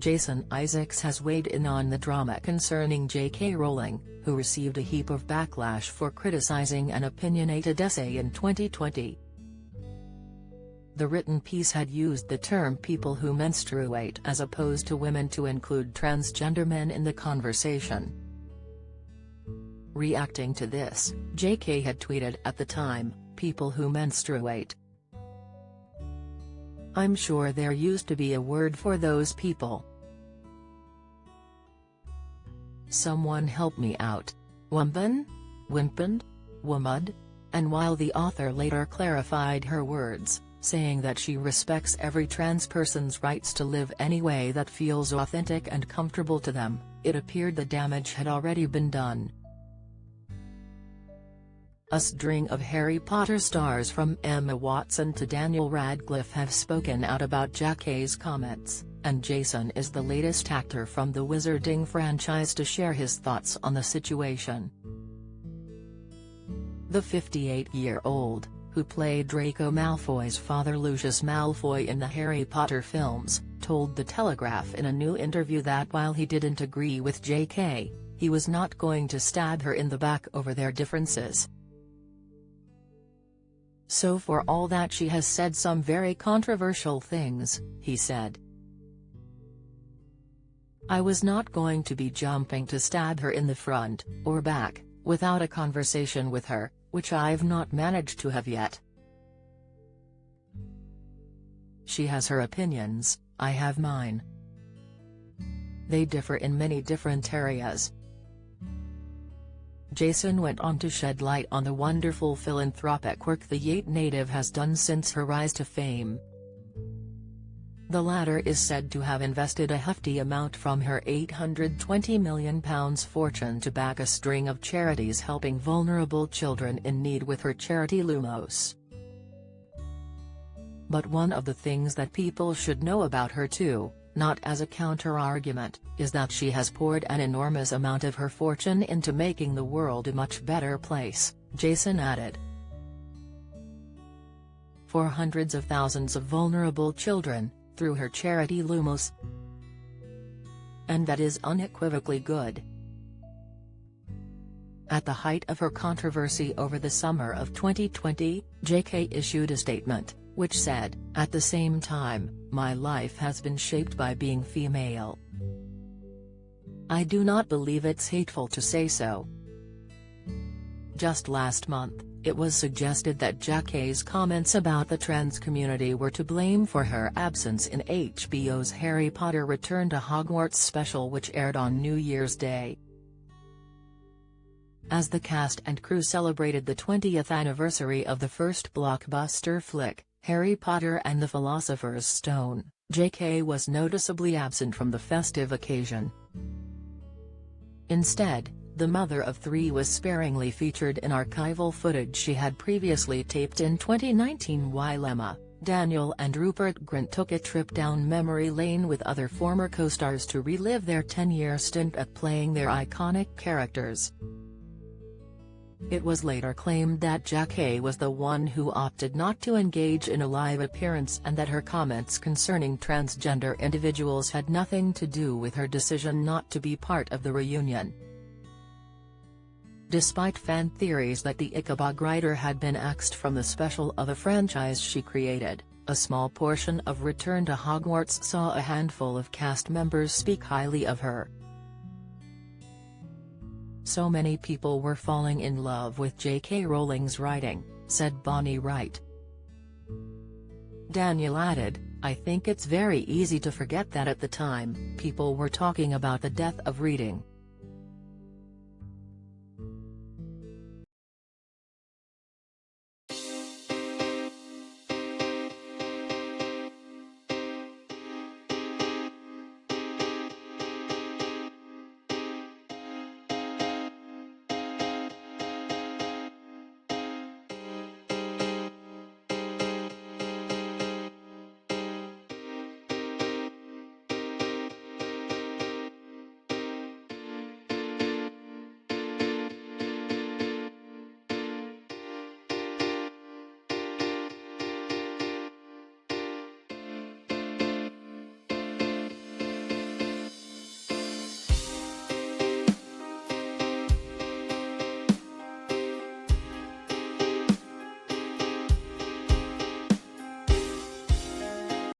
Jason Isaacs has weighed in on the drama concerning JK Rowling, who received a heap of backlash for criticizing an opinionated essay in 2020. The written piece had used the term people who menstruate as opposed to women to include transgender men in the conversation. Reacting to this, JK had tweeted at the time, "People who menstruate. I'm sure there used to be a word for those people. Someone help me out. Wumban? Wimpand? Wumud?" And while the author later clarified her words, saying that she respects every trans person's rights to live any way that feels authentic and comfortable to them, it appeared the damage had already been done. A string of Harry Potter stars from Emma Watson to Daniel Radcliffe have spoken out about JK's comments, and Jason is the latest actor from the Wizarding franchise to share his thoughts on the situation. The 58-year-old, who played Draco Malfoy's father Lucius Malfoy in the Harry Potter films, told The Telegraph in a new interview that while he didn't agree with JK, he was not going to stab her in the back over their differences. "So for all that she has said some very controversial things," he said, "I was not going to be jumping to stab her in the front, or back, without a conversation with her, which I've not managed to have yet. She has her opinions, I have mine. They differ in many different areas." Jason went on to shed light on the wonderful philanthropic work the Yate native has done since her rise to fame. The latter is said to have invested a hefty amount from her £820 million fortune to back a string of charities helping vulnerable children in need with her charity Lumos. But one of the things that people should know about her too, not as a counter-argument, is that she has poured an enormous amount of her fortune into making the world a much better place, Jason added. For hundreds of thousands of vulnerable children, through her charity Lumos. And that is unequivocally good. At the height of her controversy over the summer of 2020, JK issued a statement, which said, "At the same time, my life has been shaped by being female. I do not believe it's hateful to say so." Just last month, it was suggested that JK's comments about the trans community were to blame for her absence in HBO's Harry Potter Return to Hogwarts special, which aired on New Year's Day. As the cast and crew celebrated the 20th anniversary of the first blockbuster flick, Harry Potter and the Philosopher's Stone, JK was noticeably absent from the festive occasion. Instead, the mother of three was sparingly featured in archival footage she had previously taped in 2019 while Emma, Daniel and Rupert Grint took a trip down memory lane with other former co-stars to relive their 10-year stint at playing their iconic characters. It was later claimed that JK was the one who opted not to engage in a live appearance and that her comments concerning transgender individuals had nothing to do with her decision not to be part of the reunion. Despite fan theories that the Ichabod writer had been axed from the special of a franchise she created, a small portion of Return to Hogwarts saw a handful of cast members speak highly of her. "So many people were falling in love with JK Rowling's writing," said Bonnie Wright. Daniel added, "I think it's very easy to forget that at the time, people were talking about the death of reading.